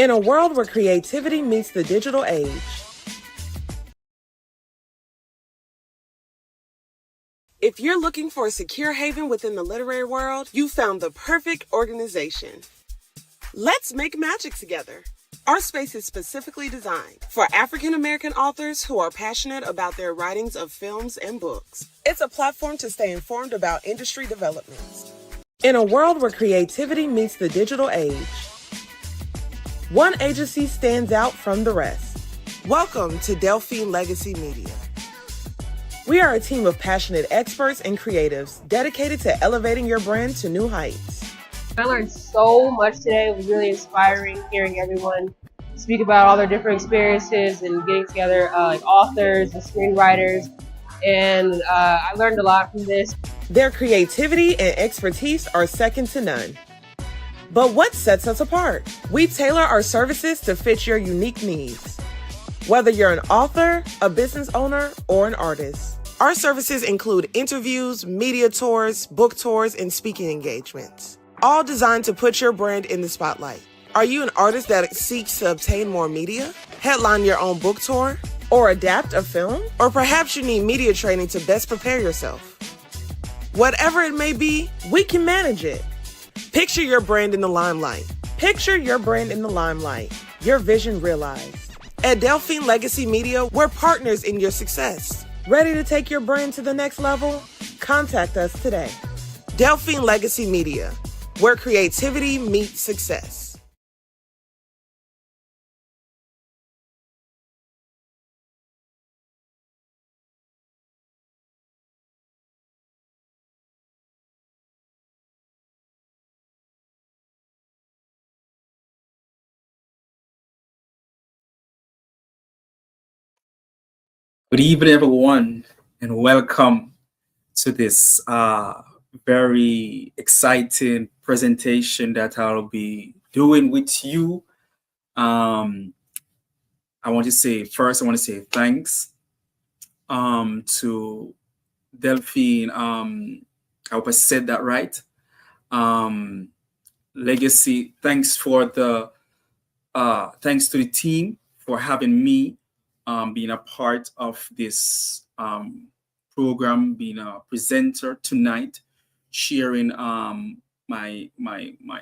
In a world where creativity meets the digital age, if you're looking for a secure haven within the literary world, you found the perfect organization. Let's make magic together. Our space is specifically designed for African American authors who are passionate about their writings of films and books. It's a platform to stay informed about industry developments. In a world where creativity meets the digital age, one agency stands out from the rest. Welcome to Delphine Legacy Media. We are a team of passionate experts and creatives dedicated to elevating your brand to new heights. I learned so much today. It was really inspiring hearing everyone speak about all their different experiences and getting together like authors and screenwriters. And I learned a lot from this. Their creativity and expertise are second to none. But what sets us apart? We tailor our services to fit your unique needs. Whether you're an author, a business owner, or an artist, our services include interviews, media tours, book tours, and speaking engagements, all designed to put your brand in the spotlight. Are you an artist that seeks to obtain more media, headline your own book tour, or adapt a film? Or perhaps you need media training to best prepare yourself? Whatever it may be, we can manage it. Picture your brand in the limelight. Picture your brand in the limelight. Your vision realized. At Delphine Legacy Media, we're partners in your success. Ready to take your brand to the next level? Contact us today. Delphine Legacy Media, where creativity meets success. Good evening, everyone, and welcome to this very exciting presentation that I'll be doing with you. I want to say thanks to Delphine. I hope I said that right. Legacy. Thanks to the team for having me. Being a part of this program, being a presenter tonight, sharing my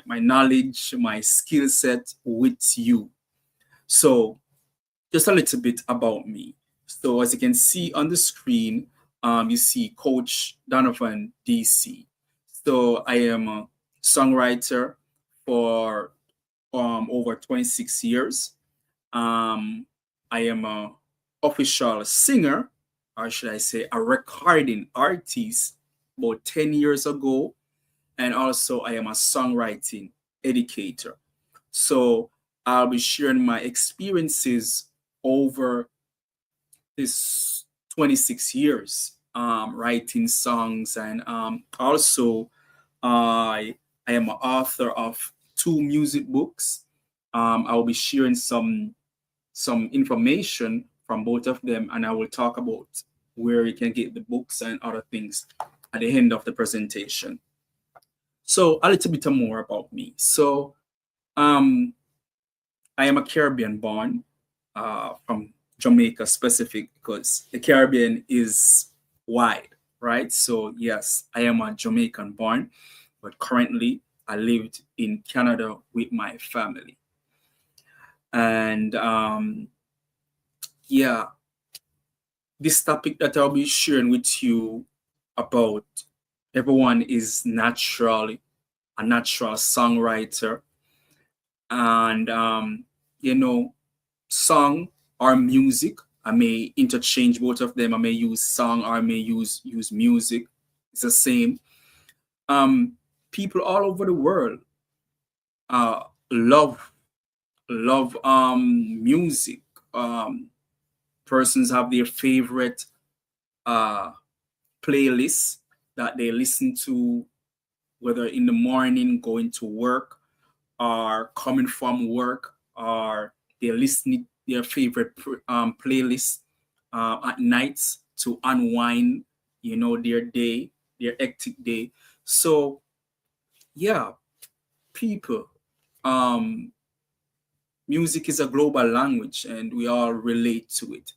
knowledge, my skill set with you. So just a little bit about me. So as you can see on the screen, you see Coach Donavon, DC. So I am a songwriter for over 26 years. I am an official singer, or should I say a recording artist, about 10 years ago. And also I am a songwriting educator. So I'll be sharing my experiences over this 26 years writing songs. And also I am an author of 2 music books. I'll be sharing some information from both of them, and I will talk about where you can get the books and other things at the end of the presentation. So a little bit more about me. So I am a Caribbean born from Jamaica specific, because the Caribbean is wide, right? So yes, I am a Jamaican born, but currently I lived in Canada with my family. And yeah, this topic that I'll be sharing with you about, everyone is naturally a natural songwriter. And song or music, I may interchange both of them. I may use song or I may use music. It's the same. People all over the world love music. Persons have their favorite playlists that they listen to, whether in the morning going to work or coming from work, or they listen to their favorite playlists at nights to unwind, their hectic day. So yeah, people Music is a global language and we all relate to it.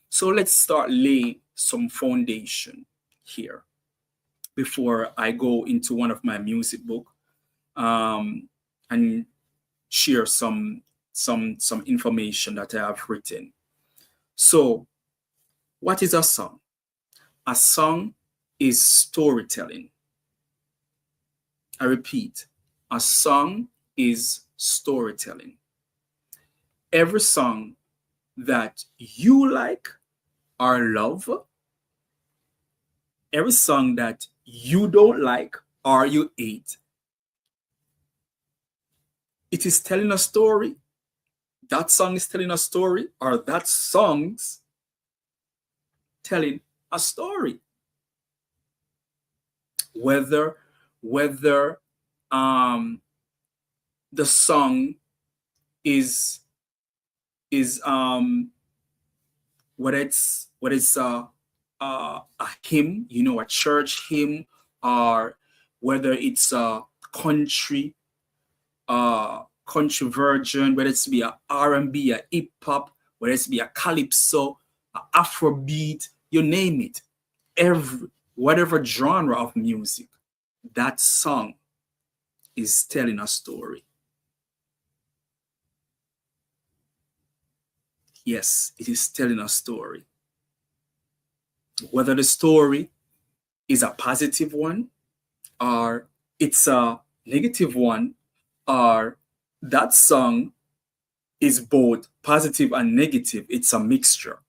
So let's start lay some foundation here before I go into one of my music book and share some information that I have written. So what is a song? A song is storytelling. I repeat, a song is storytelling. Every song that you like or love, every song that you don't like or you hate, it is telling a story. That song is telling a story, or that song's telling a story. Whether the song is whether it's a hymn, you know, a church hymn, or whether it's a country version, whether it's be a R&B, a hip hop, whether it's be a calypso, a Afrobeat, you name it. Whatever genre of music, that song is telling a story. Yes, it is telling a story. Whether the story is a positive one or it's a negative one, or that song is both positive and negative, it's a mixture.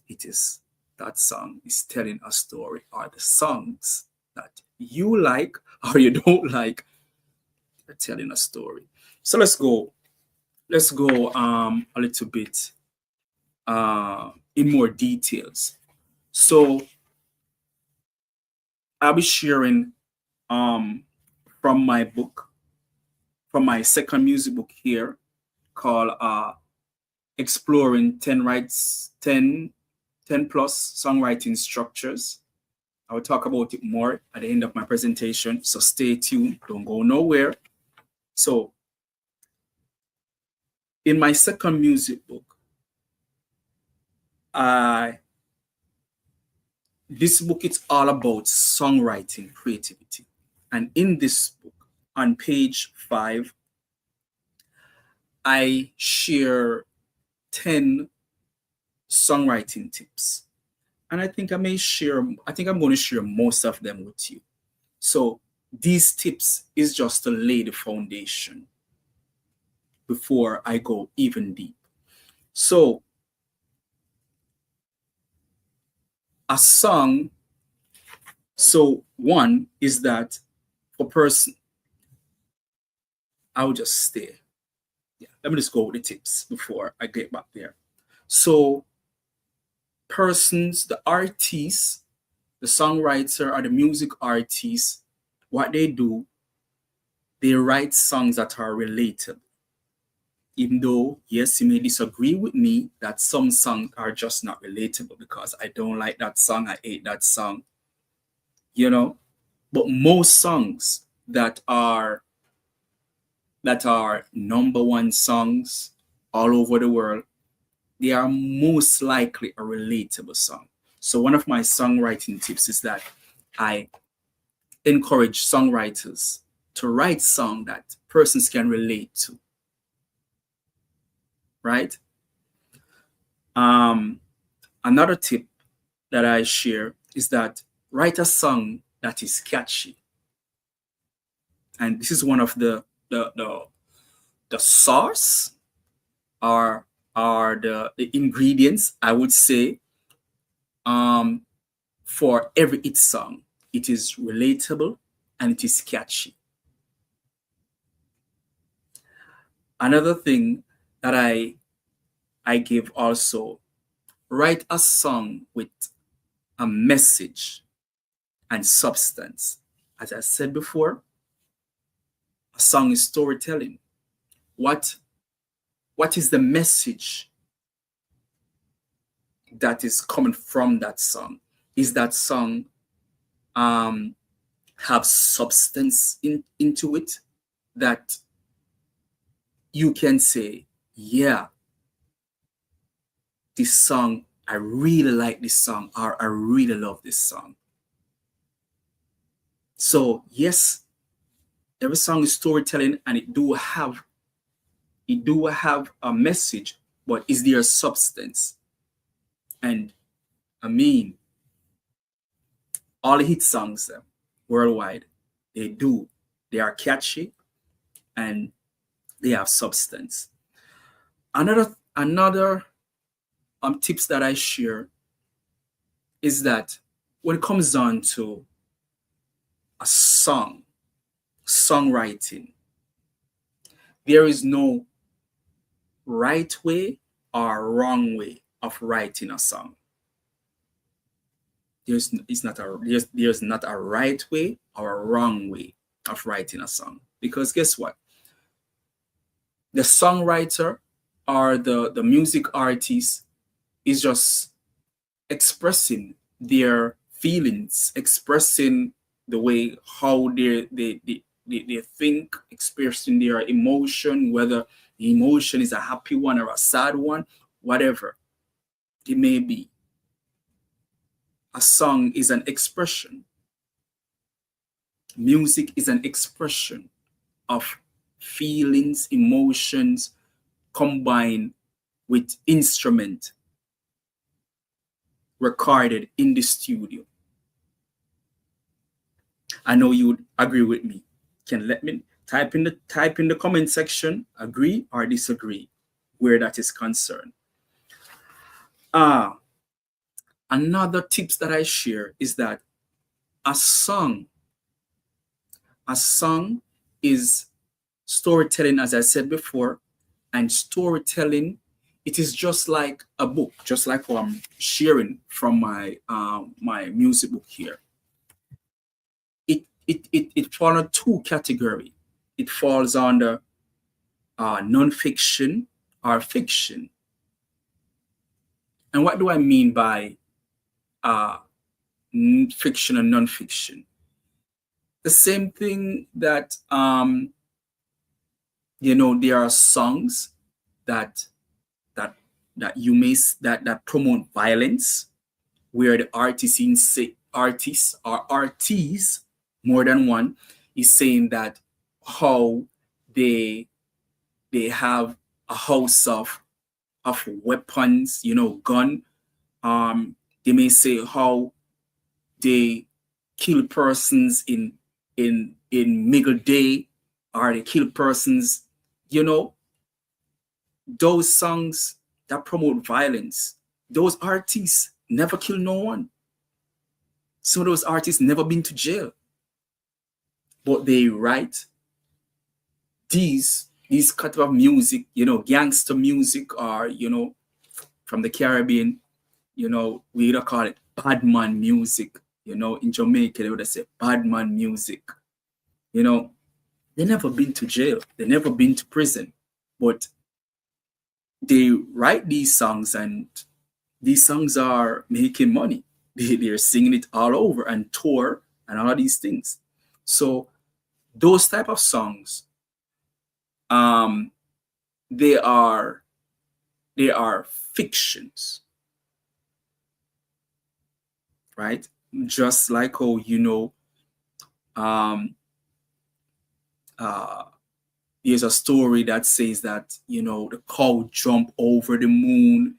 It is, that song is telling a story, or the songs that you like or you don't like are telling a story. So let's go a little bit in more details. So I'll be sharing from my book, from my second music book here, called Exploring 10 plus songwriting structures. I will talk about it more at the end of my presentation, so stay tuned, don't go nowhere. So in my second music book, this book is all about songwriting creativity. And in this book, on page 5, I share 10 songwriting tips. And I think I'm going to share most of them with you. So these tips is just to lay the foundation before I go even deep. So a song, so one is that for person, I'll just stay. Yeah, let me just go with the tips before I get back there. So persons, the artists, the songwriter or the music artists, what they do, they write songs that are relatable. Even though, yes, you may disagree with me that some songs are just not relatable because I don't like that song, I hate that song, you know. But most songs that are #1 songs all over the world, they are most likely a relatable song. So one of my songwriting tips is that I encourage songwriters to write songs that persons can relate to. Right? Another tip that I share is that write a song that is catchy. And this is one of the sauce or the ingredients, I would say, for every hit song. It is relatable and it is catchy. Another thing that I give also, write a song with a message and substance. As I said before, a song is storytelling. What is the message that is coming from that song? Is that song have substance into it that you can say, yeah, this song, I really like this song, or I really love this song. So yes, every song is storytelling, and it do have a message, but is there a substance? And I mean, all the hit songs worldwide, they are catchy and they have substance. Another tips that I share is that when it comes down to a songwriting, there is no right way or wrong way of writing a song. There's not a right way or a wrong way of writing a song, because guess what? The songwriter or the music artist is just expressing their feelings, expressing the way how they think, expressing their emotion, whether the emotion is a happy one or a sad one, whatever it may be. A song is an expression. Music is an expression of feelings, emotions combined with instrument recorded in the studio. I know you would agree with me. Can let me type in the comment section, agree or disagree where that is concerned. Another tips that I share is that a song is storytelling, as I said before, and storytelling, it is just like a book, just like what I'm sharing from my my music book here. It falls under two categories. It falls under non-fiction or fiction. And what do I mean by fiction and non-fiction? The same thing that there are songs that you may that promote violence, where the artists or artists, more than one, is saying that how they have a house of weapons, gun. They may say how they kill persons in middle day, or they kill persons, those songs that promote violence, those artists never kill no one. So those artists never been to jail. But they write these kind of music, gangster music, or from the Caribbean, we either call it bad man music. In Jamaica they would say bad man music. They never been to jail, they never been to prison, but they write these songs, and these songs are making money. They're singing it all over and tour and all these things. So those type of songs, they are fictions, right? Just like how there's a story that says that the cow jumped over the moon.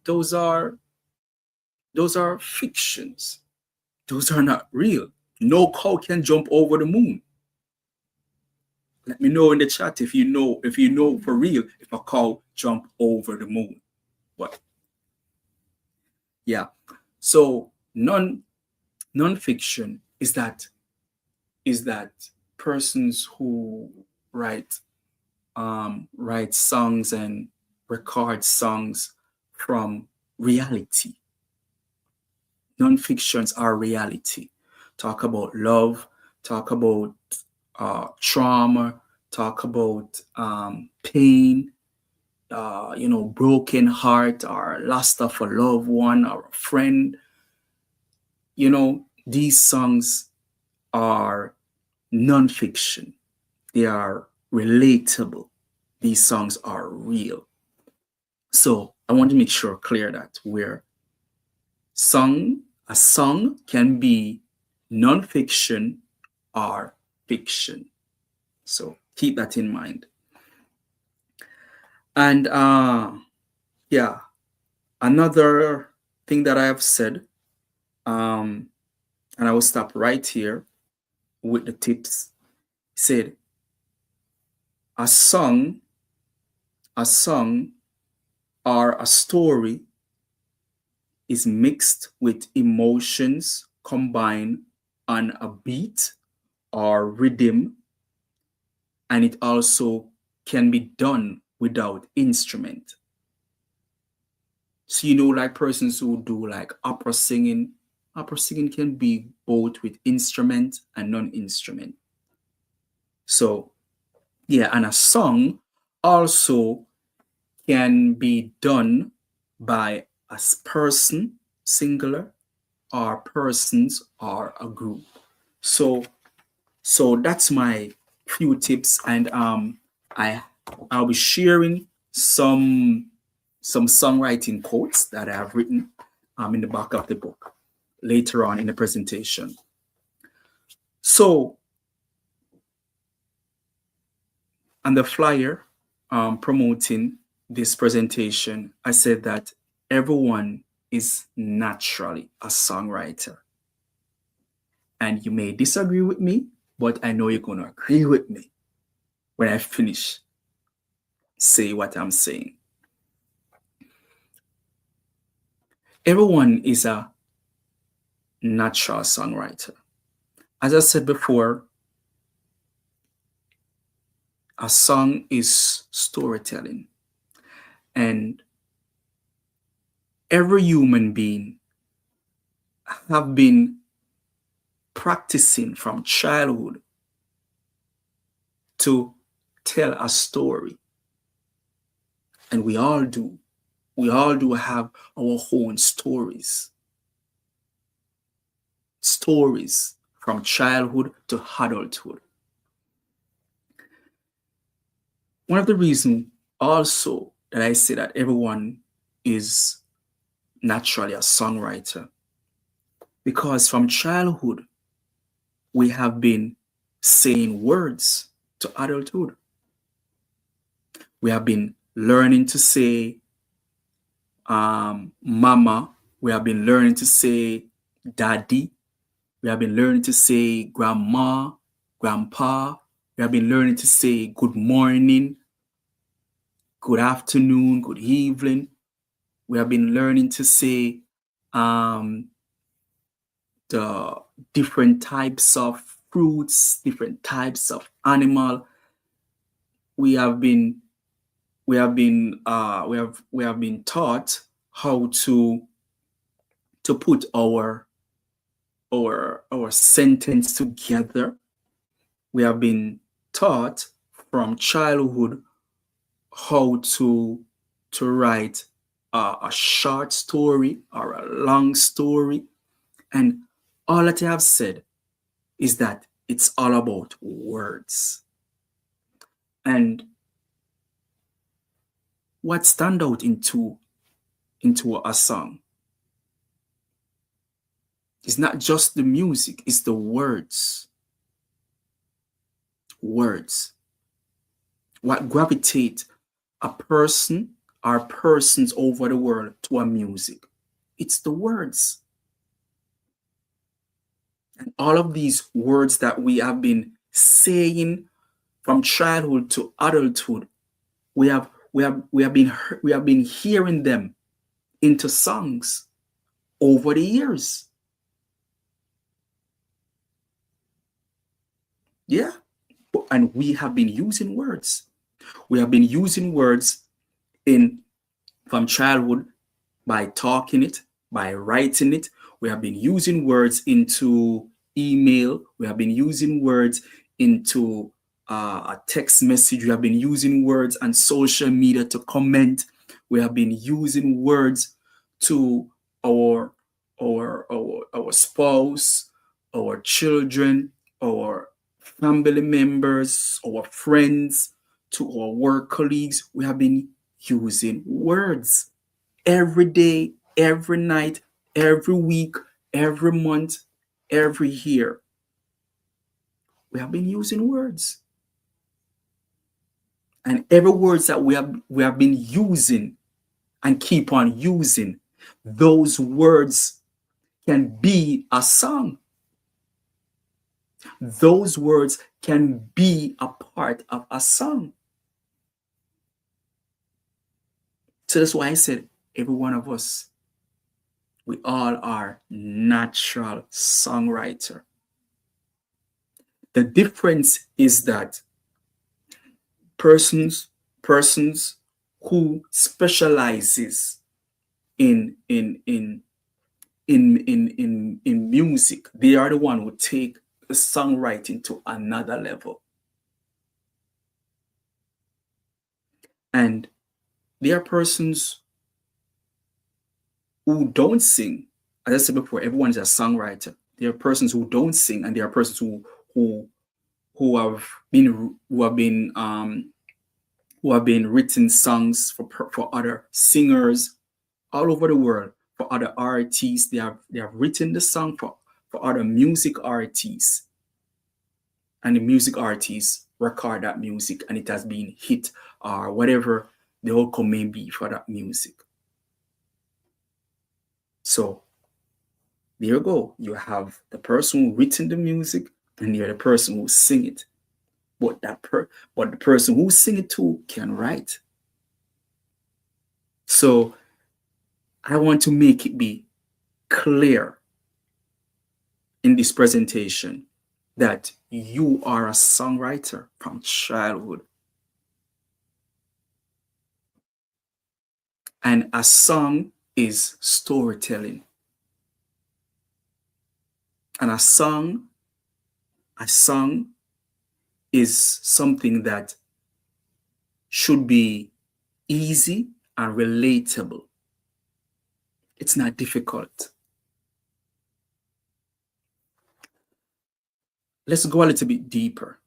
Those are fictions. Those are not real. No cow can jump over the moon. Let me know in the chat if you know for real if a cow jump over the moon. But yeah, so non-fiction is that persons who write songs and record songs from reality. Non-fictions are reality. Talk about love, talk about trauma, talk about pain, broken heart, or loss of a loved one or a friend. These songs are non-fiction. They are relatable. these songs are real. So I want to make sure clear that a song can be non-fiction or fiction. So keep that in mind. And yeah, another thing that I have said, and I will stop right here with the tips, said a song or a story is mixed with emotions combined on a beat or rhythm, and it also can be done without instrument. So like persons who do like opera singing can be both with instrument and non-instrument. So yeah, and a song also can be done by a person, singular, or persons or a group. So that's my few tips, and I'll be sharing some songwriting quotes that I have written in the back of the book later on in the presentation. So on the flyer promoting this presentation, I said that everyone is naturally a songwriter. And you may disagree with me, but I know you're going to agree with me when I finish say what I'm saying. Everyone is a natural songwriter. As I said before, a song is storytelling. And every human being have been practicing from childhood to tell a story. And we all do. We all do have our own stories. Stories from childhood to adulthood. One of the reasons also that I say that everyone is naturally a songwriter, because from childhood, we have been saying words to adulthood. We have been learning to say mama. We have been learning to say daddy. We have been learning to say grandma, grandpa. We have been learning to say good morning, good afternoon, good evening. We have been learning to say the different types of fruits, different types of animal. We have been taught how to put our sentence together. We have been taught from childhood how to write a short story or a long story. And all that I have said is that it's all about words. And what stand out into a song is not just the music, it's the words. Words. What gravitate a person or persons over the world to a music? It's the words. And all of these words that we have been saying from childhood to adulthood, we have been hearing them into songs over the years. Yeah. And we have been using words. We have been using words from childhood by talking it, by writing it. We have been using words into email. We have been using words into a text message. We have been using words on social media to comment. We have been using words to our spouse, our children, our family members, our friends, to our work colleagues, we have been using words every day, every night, every week, every month, every year. We have been using words. And every words that we have been using and keep on using, those words can be a song. Those words can be a part of a song. So that's why I said every one of us, we all are natural songwriter. The difference is that persons who specializes in music, they are the one who take the songwriting to another level. And there are persons who don't sing. As I said before, everyone is a songwriter. There are persons who don't sing, and there are persons who have been written songs for other singers all over the world, for other artists. They have written the song for other music artists, and the music artists record that music, and it has been hit or whatever the outcome may be for that music. So there you go. You have the person who written the music, and you're the person who sing it. But the person who sing it too can write. So I want to make it be clear in this presentation that you are a songwriter from childhood. And a song is storytelling. And a song is something that should be easy and relatable. It's not difficult. Let's go a little bit deeper.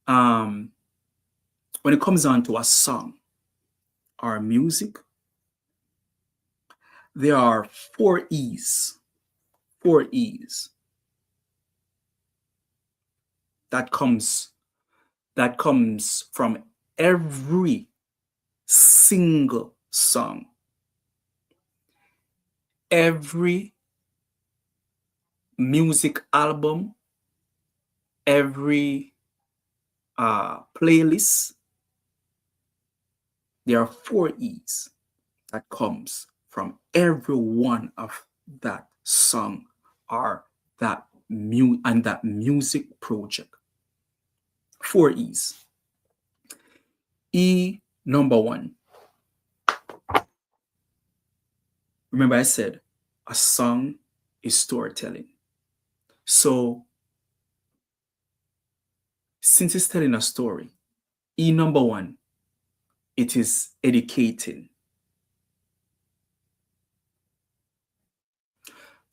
When it comes on to a song or music, there are 4 E's. 4 E's that comes from every single song, every music album, every playlist. There are 4 E's that comes from every one of that song or that music project. 4 E's. E number 1. Remember I said a song is storytelling. So since it's telling a story, E number 1, it is educating.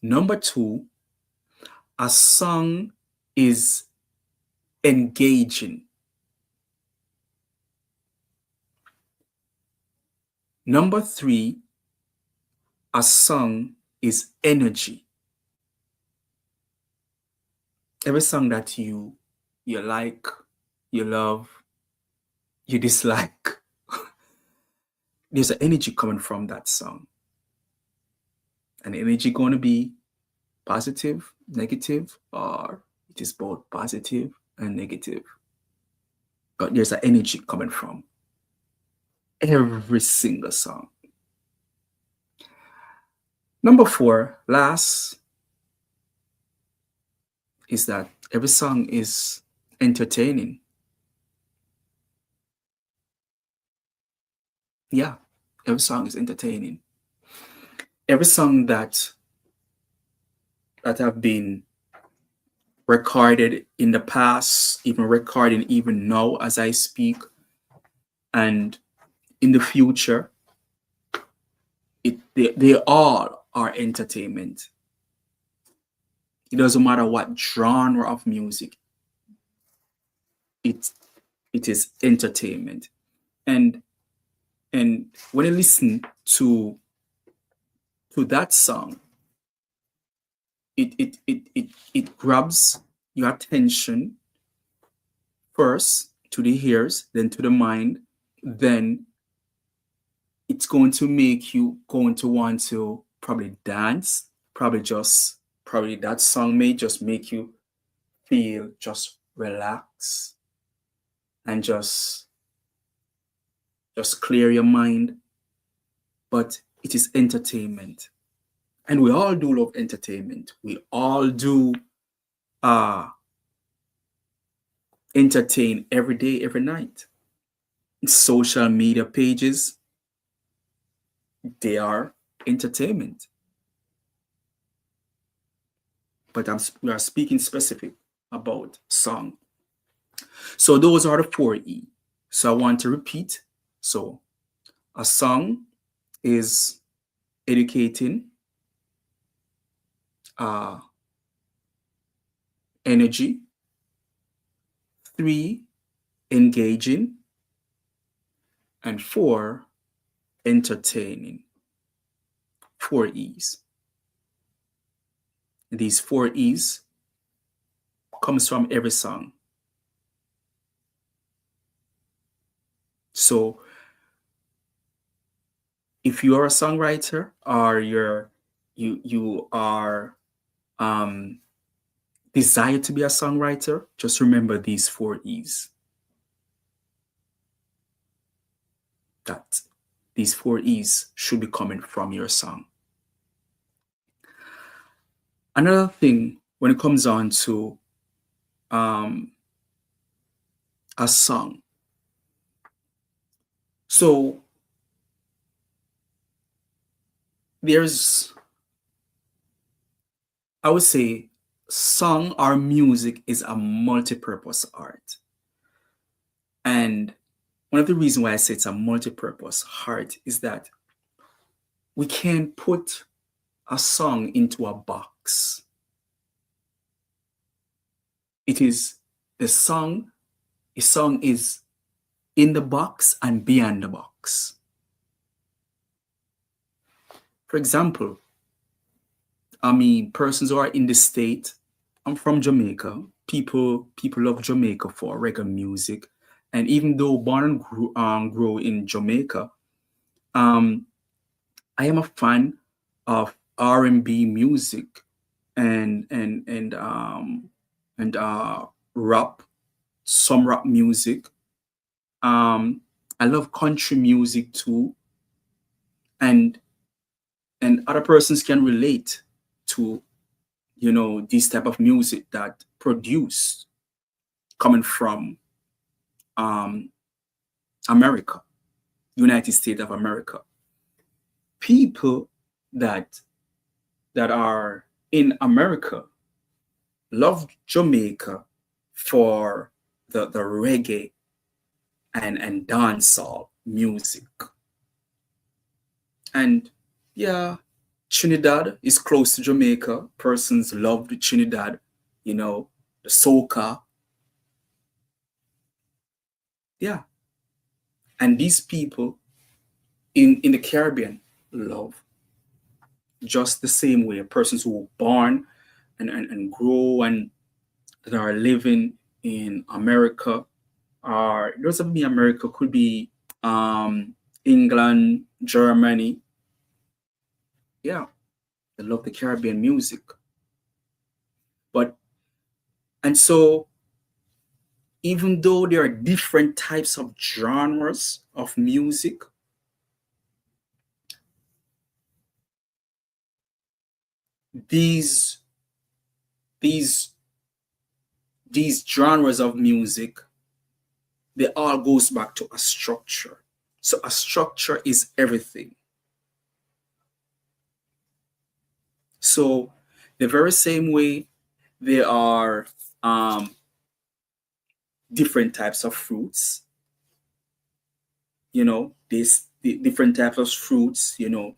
Number 2, a song is engaging. Number 3, a song is energy. Every song that you like, you love, you dislike, there's an energy coming from that song. And energy going to be positive, negative, or it is both positive and negative. But there's an energy coming from every single song. Number 4, last, is that every song is entertaining. Yeah, every song is entertaining. Every song that have been recorded in the past, even recording even now as I speak, and in the future, they all are entertainment. It doesn't matter what genre of music. It is entertainment. And when you listen to that song, it grabs your attention first to the ears, then to the mind, then it's going to make you going to want to probably dance, probably that song may just make you feel just relax and just clear your mind. But it is entertainment. And we all do love entertainment. We all do entertain every day, every night. Social media pages, they are entertainment. But we are speaking specific about song. So those are the 4E. So I want to repeat. So a song is educating, energy. 3, engaging. And 4, entertaining. 4 E's. These 4 E's comes from every song. So if you are a songwriter or you are desire to be a songwriter, just remember these 4 E's. That these 4 E's should be coming from your song. Another thing when it comes on to a song. So I would say song or music is a multi-purpose art. And one of the reasons why I say it's a multi-purpose art is that we can put a song into a box. A song is in the box and beyond the box. For example, persons who are in the state, I'm from Jamaica. People love Jamaica for reggae music. And even though born and grew in Jamaica, I am a fan of R&B music and rap, some rap music. I love country music too, and other persons can relate to this type of music that produced coming from America, United States of America. People that are in America love Jamaica for the reggae and dancehall music. And yeah, Trinidad is close to Jamaica. Persons love the Trinidad, the soca. Yeah. And these people in the Caribbean love just the same way. Persons who were born and grow and that are living in America, or it doesn't mean America, could be England, Germany. Yeah, they love the Caribbean music. And so even though there are different types of genres of music, these genres of music, they all goes back to a structure. So a structure is everything. So the very same way there are different types of fruits, the different types of fruits, the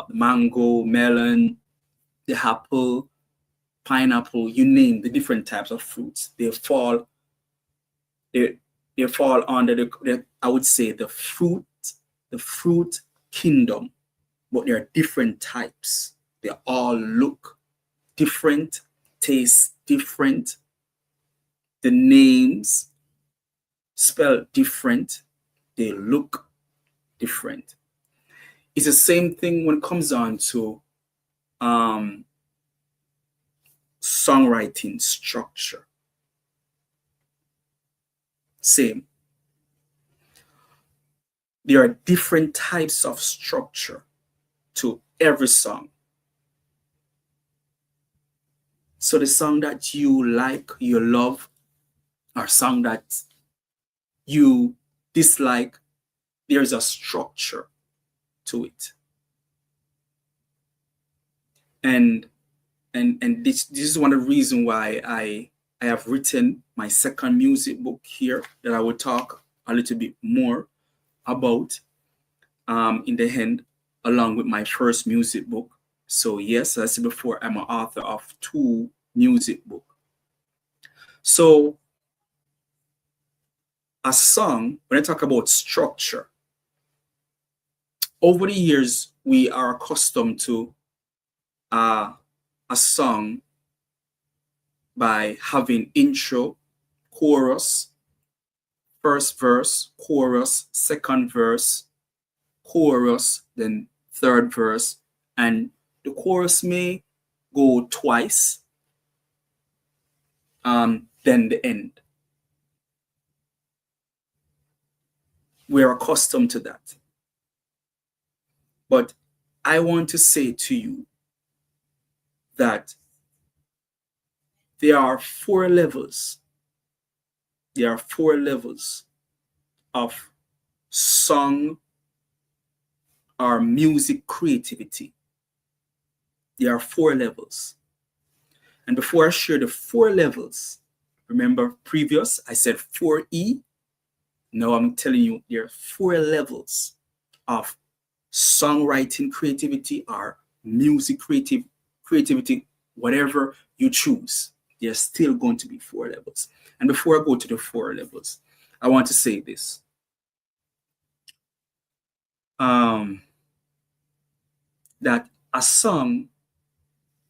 mango, melon, the apple, pineapple, you name the different types of fruits. They they fall under I would say the fruit kingdom, but there are different types. They all look different, taste different, the names spell different, they look different. It's the same thing when it comes on to songwriting structure. Same. There are different types of structure to every song. So the song that you like, you love, or song that you dislike, there's a structure to it. And this is one of the reasons why I have written my second music book here that I will talk a little bit more about in the end, along with my first music book. So yes, as I said before, I'm an author of 2 music books. So a song, when I talk about structure, over the years, we are accustomed to a song by having intro, chorus, first verse, chorus, second verse, chorus, then third verse, and the chorus may go twice, then the end. We're accustomed to that. But I want to say to you that there are 4 levels. There are 4 levels of song or music creativity. There are 4 levels. And before I share the 4 levels, remember previous, I said 4E. Now I'm telling you there are 4 levels of songwriting creativity or music creativity, whatever you choose. There's still going to be 4 levels. And before I go to the 4 levels, I want to say this. That a song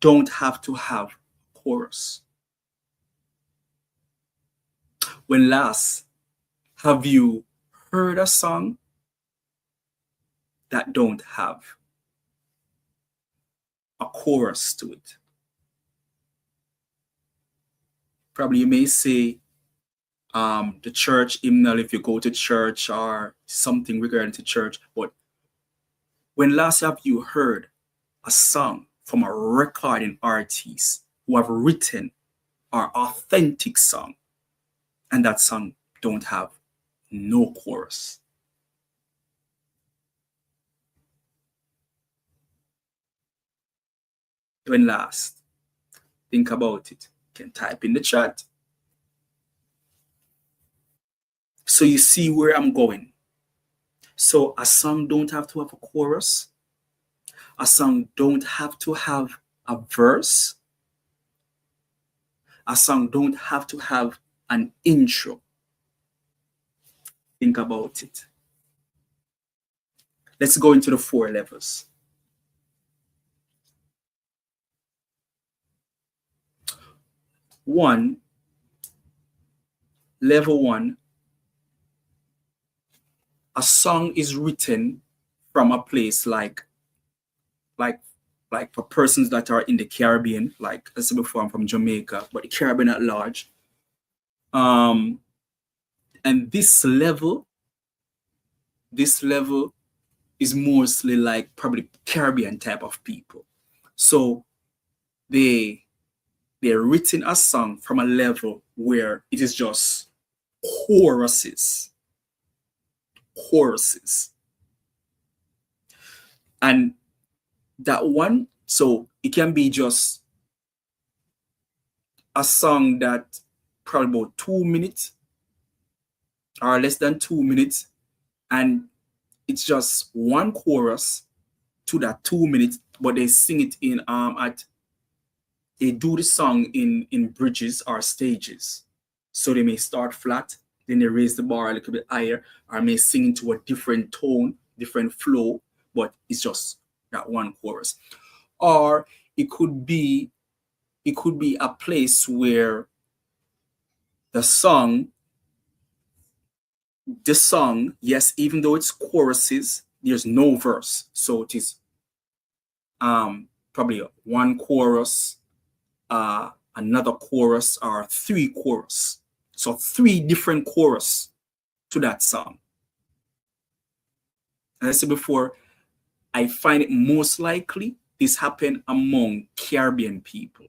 don't have to have a chorus. When last have you heard a song that don't have a chorus to it? Probably you may say the church hymnal if you go to church or something regarding to church, but when last have you heard a song from a recording artist who have written an authentic song and that song don't have no chorus? When last? Think about it. You can type in the chat. So you see where I'm going. So a song don't have to have a chorus. A song don't have to have a verse. A song don't have to have an intro. Think about it. Let's go into the 4 levels. 1, level 1, a song is written from a place like for persons that are in the Caribbean, like I said before, I'm from Jamaica, but the Caribbean at large. And this level is mostly like probably Caribbean type of people. So they're written a song from a level where it is just choruses. And that one, so it can be just a song that probably about 2 minutes or less than 2 minutes, and it's just one chorus to that 2 minutes, but they sing it in they do the song in bridges or stages. So they may start flat, then they raise the bar a little bit higher, or may sing into a different tone, different flow, but it's just that one chorus. Or it could be a place where the song, yes, even though it's choruses, there's no verse. So it is probably one chorus, another chorus, or three chorus. So three different chorus to that song. As I said before, I find it most likely this happened among Caribbean people.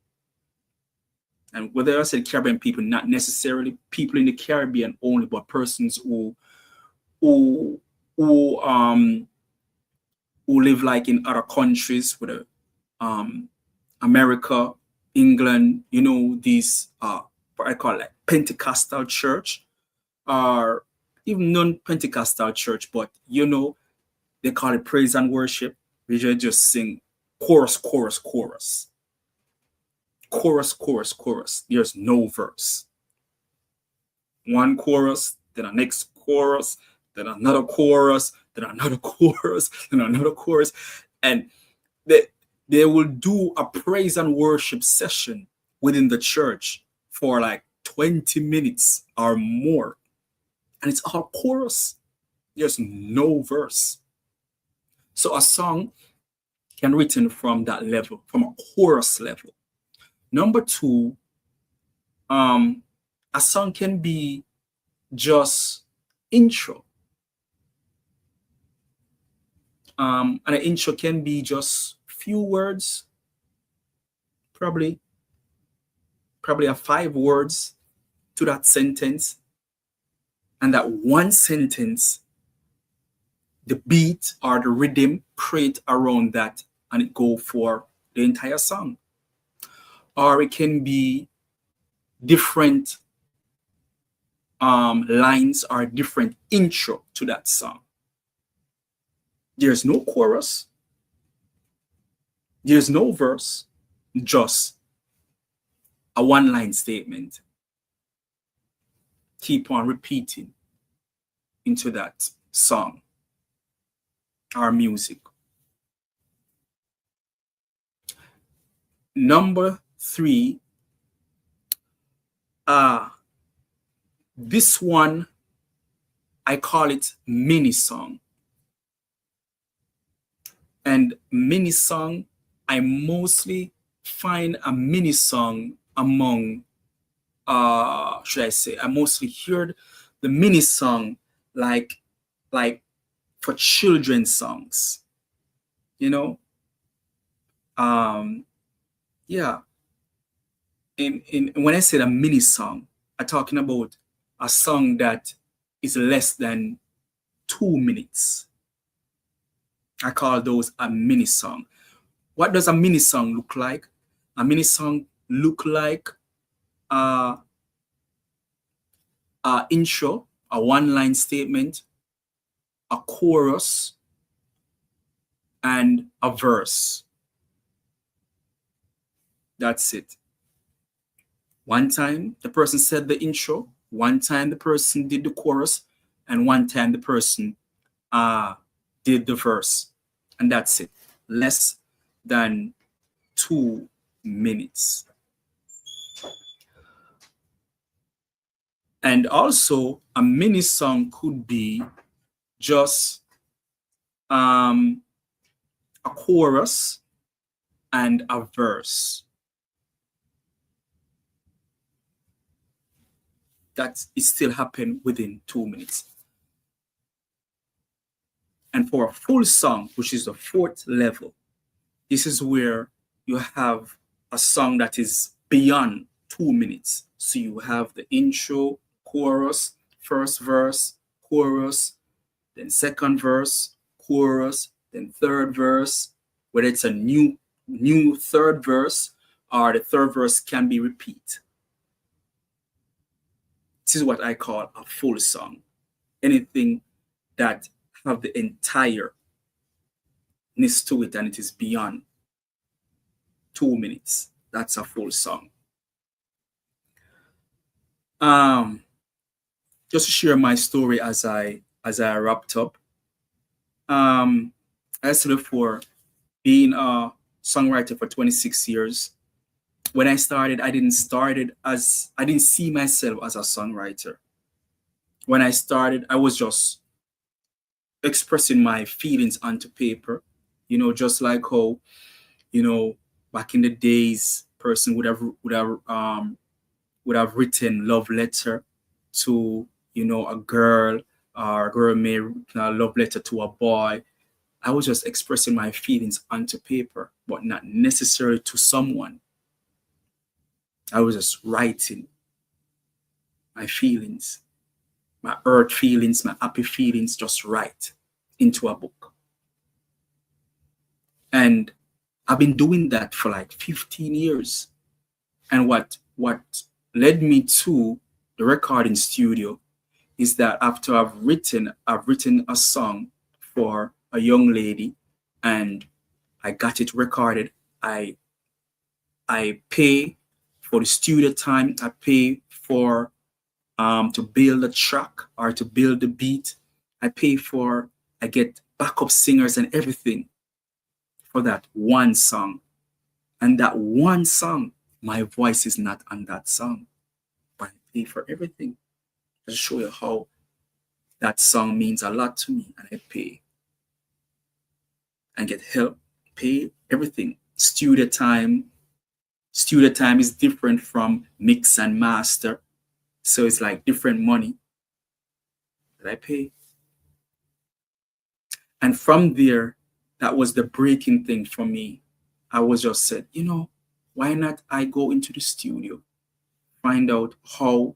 And whether I say Caribbean people, not necessarily people in the Caribbean only, but persons who live like in other countries, whether America, England, you know, these what I call like Pentecostal church, or even non-Pentecostal church, but you know, they call it praise and worship. We just sing chorus, chorus, chorus. Chorus, chorus, chorus. There's no verse. One chorus, then a next chorus, then another chorus, then another chorus, then another chorus. And they will do a praise and worship session within the church for like 20 minutes or more. And it's all chorus. There's no verse. So a song can be written from that level, from a chorus level. Number two, a song can be just intro. And an intro can be just few words, probably a 5 words to that sentence. And that one sentence, the beat or the rhythm create around that, and it go for the entire song. Or it can be different lines or different intro to that song. There's no chorus, there's no verse, just a one-line statement. Keep on repeating into that song or music. Number 3, this one, I call it mini song. And mini song, I mostly find a mini song among, I mostly heard the mini song like for children's songs, you know? Yeah. When I said a mini song, I'm talking about a song that is less than 2 minutes. I call those a mini song. What does a mini song look like? A mini song look like a intro, a one-line statement, a chorus, and a verse. That's it. One time the person said the intro, one time the person did the chorus, and one time the person did the verse. And that's it. Less than 2 minutes. And also a mini song could be just a chorus and a verse. That it still happened within 2 minutes. And for a full song, which is the 4th level, this is where you have a song that is beyond 2 minutes. So you have the intro, chorus, first verse, chorus, then second verse, chorus, then third verse. Whether it's a new third verse or the third verse can be repeat. This is what I call a full song. Anything that have the entireness to it and it is beyond 2 minutes. That's a full song. just to share my story as I wrapped up. As to before, being a songwriter for 26 years. When I started, I didn't see myself as a songwriter. When I started, I was just expressing my feelings onto paper, just like how, back in the days, person would have written love letter to, a girl, or a girl may write a love letter to a boy. I was just expressing my feelings onto paper, but not necessarily to someone. I was just writing my feelings, my hurt feelings, my happy feelings, just write into a book. And I've been doing that for like 15 years. And what led me to the recording studio is that after I've written a song for a young lady and I got it recorded. I pay for the studio time. I pay for to build a track or to build the beat. I get backup singers and everything for that one song. And that one song, my voice is not on that song, but I pay for everything. Just show you how that song means a lot to me, and I pay and get help, pay everything. Studio time is different from mix and master, so it's like different money that I pay. And from there, that was the breaking thing for me. I was just said, why not I go into the studio, find out how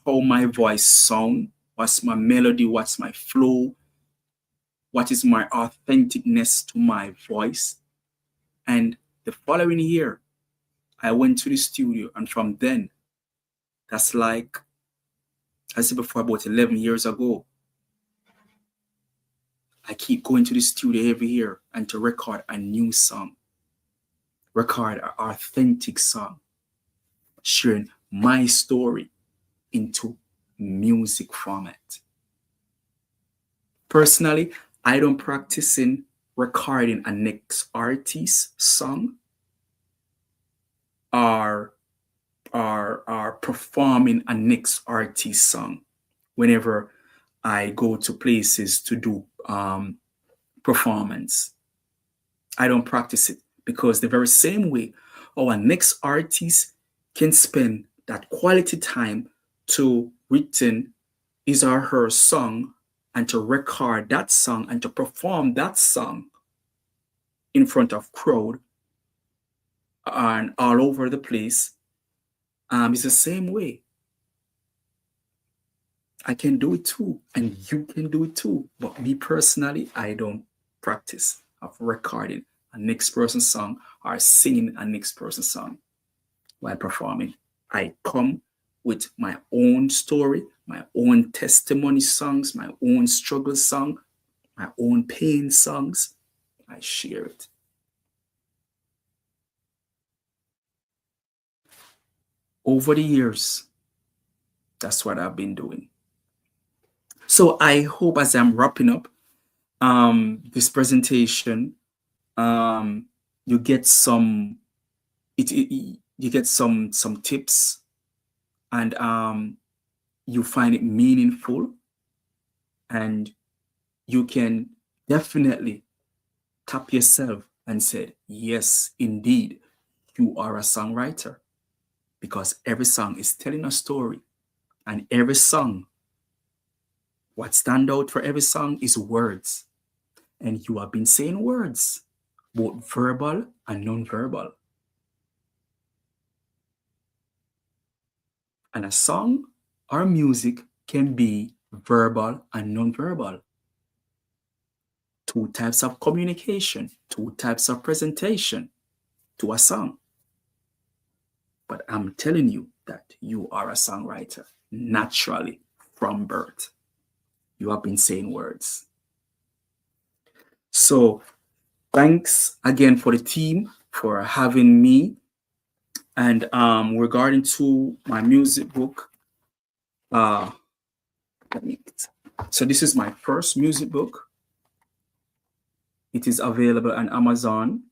my voice sound, what's my melody, what's my flow, what is my authenticness to my voice. And the following year, I went to the studio, and from then, that's like, I said before, about 11 years ago, I keep going to the studio every year and to record a new song, record an authentic song, sharing my story into music format. Personally, I don't practice in recording a next artist song or performing a next artist song whenever I go to places to do performance. I don't practice it because the very same way our next artist can spend that quality time to written his or her song and to record that song and to perform that song in front of crowd and all over the place. It's the same way. I can do it too, and you can do it too. But me personally, I don't practice of recording a next person's song or singing a next person's song while performing. I come with my own story, my own testimony songs, my own struggle song, my own pain songs. I share it. Over the years, that's what I've been doing. So I hope as I'm wrapping up this presentation, you get some tips, and you find it meaningful, and you can definitely tap yourself and say, yes, indeed, you are a songwriter, because every song is telling a story, and every song, what stand out for every song is words. And you have been saying words, both verbal and non-verbal. And a song or music can be verbal and non-verbal. Two types of communication, two types of presentation to a song. But I'm telling you that you are a songwriter naturally from birth. You have been saying words. So thanks again for the team for having me. And regarding to my music book, Uh, so this is my first music book. It is available on Amazon.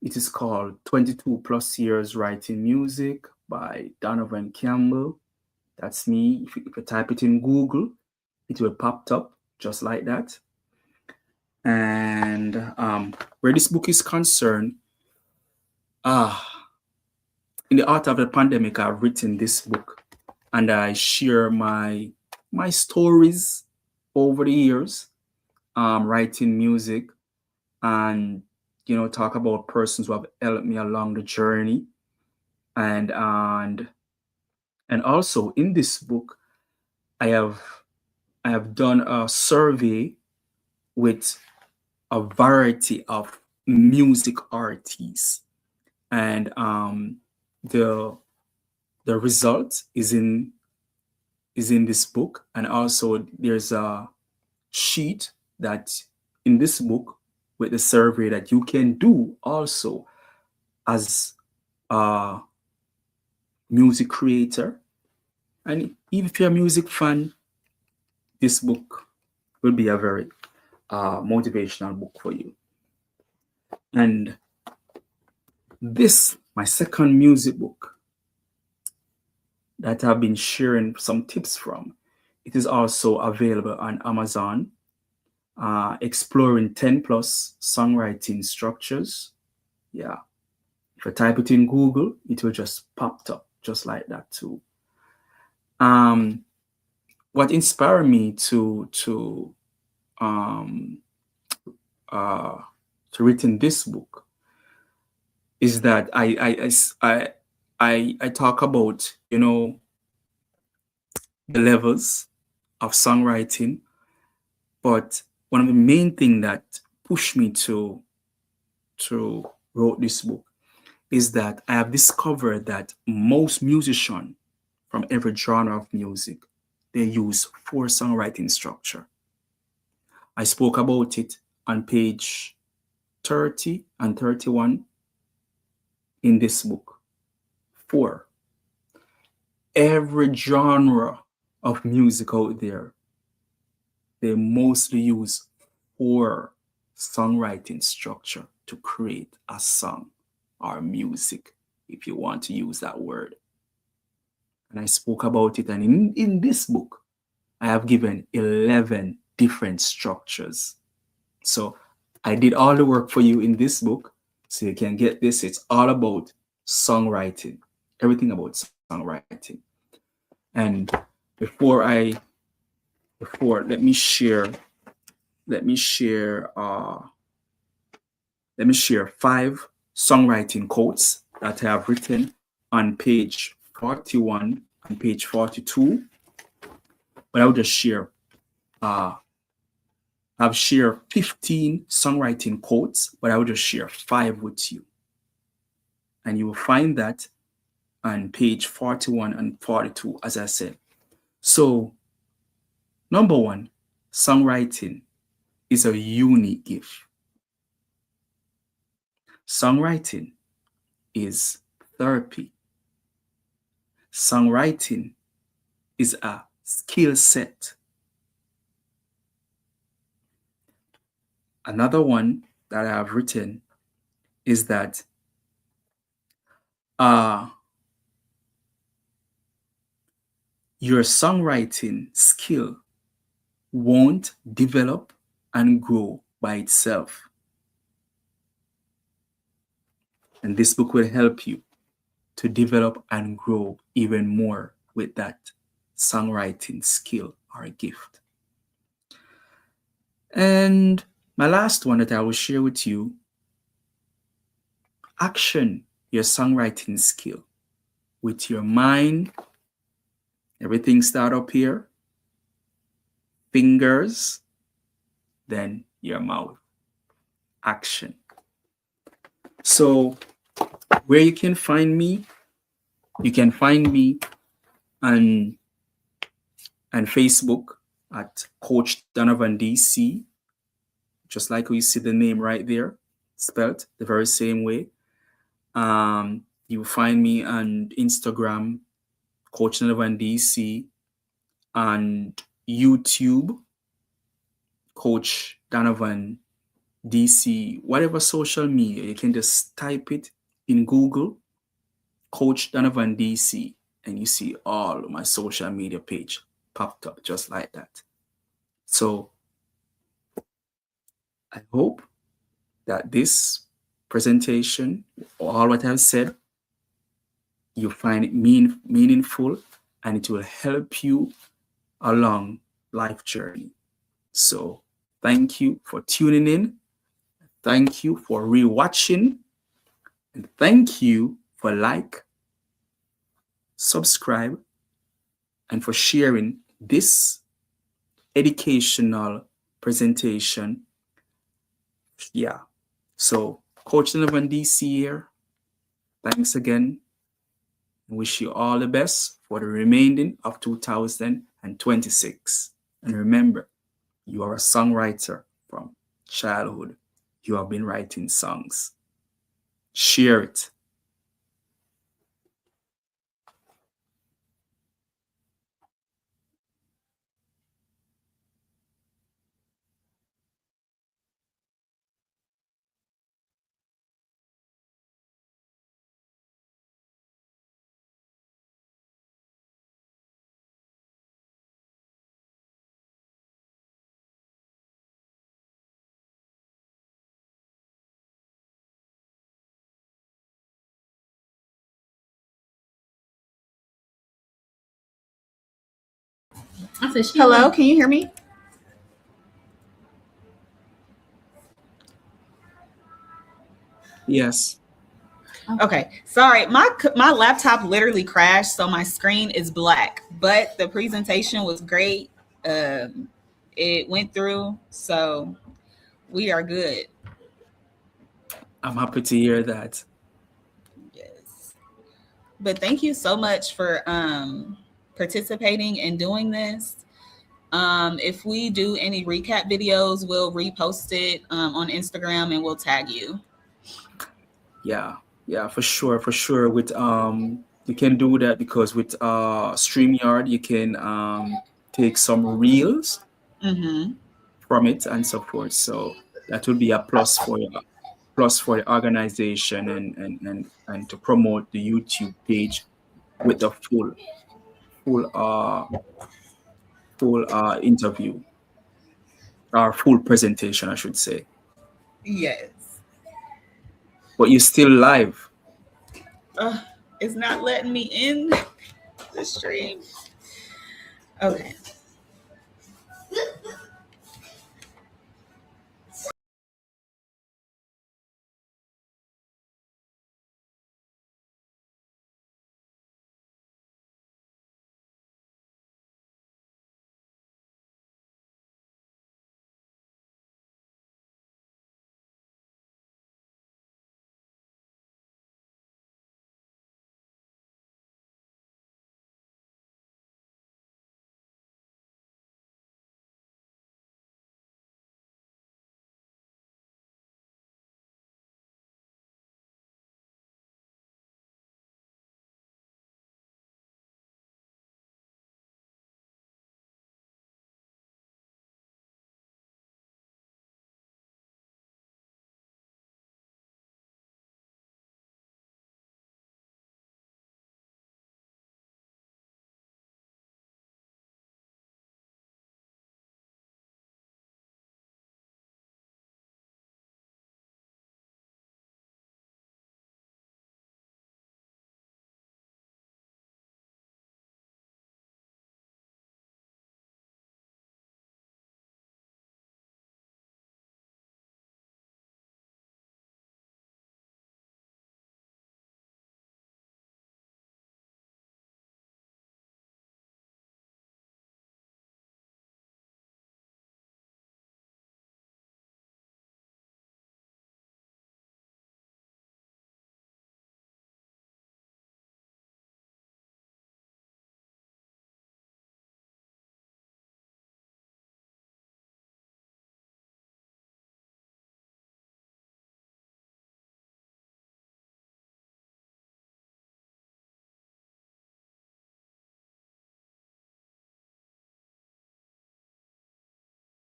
It is called 22 Plus Years Writing Music by Donavon Campbell. That's me. If you type it in Google, it will pop up just like that. And where this book is concerned, in the art of the pandemic, I've written this book, and I share my stories over the years, writing music, and talk about persons who have helped me along the journey, and also in this book, I have done a survey with a variety of music artists, and the result is in this book. And also there's a sheet that in this book with the survey that you can do also as a music creator. And even if you're a music fan, this book will be a very motivational book for you. And this, my second music book that I've been sharing some tips from, it is also available on Amazon, Exploring 10 Plus Songwriting Structures. Yeah. If you type it in Google, it will just pop up just like that too. What inspired me to written this book is that I talk about the levels of songwriting, but one of the main things that pushed me to write this book is that I have discovered that most musicians from every genre of music, they use 4 songwriting structure. I spoke about it on page 30 and 31 in this book. 4. Every genre of music out there, they mostly use 4 songwriting structure to create a song or music, if you want to use that word. And I spoke about it, and in this book, I have given 11 different structures. So I did all the work for you in this book, so you can get this. It's all about songwriting, everything about songwriting. And before let me share 5 songwriting quotes that I have written on page 41 and page 42. But I'll just share. I've shared 15 songwriting quotes, but I will just share 5 with you. And you will find that on page 41 and 42, as I said. So, number 1, songwriting is a unique gift. Songwriting is therapy. Songwriting is a skill set. Another one that I have written is that your songwriting skill won't develop and grow by itself. And this book will help you to develop and grow even more with that songwriting skill or gift. And my last one that I will share with you, action your songwriting skill with your mind. Everything start up here, fingers, then your mouth. Action. So where you can find me, you can find me on Facebook at Coach Donavon DC, just like you see the name right there, spelled the very same way. You will find me on Instagram, Coach Donavon DC, and YouTube, Coach Donavon DC, whatever social media, you can just type it in Google, Coach Donavon DC, and you see all of my social media page popped up just like that. So I hope that this presentation, all what I've said, you find it meaningful, and it will help you along life journey. So thank you for tuning in. Thank you for rewatching. And thank you for subscribe, and for sharing this educational presentation. Yeah. So Coach Donavon DC here. Thanks again. Wish you all the best for the remaining of 2026. And remember, you are a songwriter from childhood. You have been writing songs. Share it. Hello, can you hear me? Yes. Okay, sorry, my laptop literally crashed, so my screen is black. But the presentation was great. It went through, so we are good. I'm happy to hear that. Yes. But thank you so much for participating and doing this. If we do any recap videos, we'll repost it on Instagram and we'll tag you. Yeah, for sure. With you can do that because with StreamYard you can take some reels from it and so forth. So that would be a plus for the organization and to promote the YouTube page with the full interview, or full presentation, I should say. Yes. But you're still live. It's not letting me in the stream. Okay.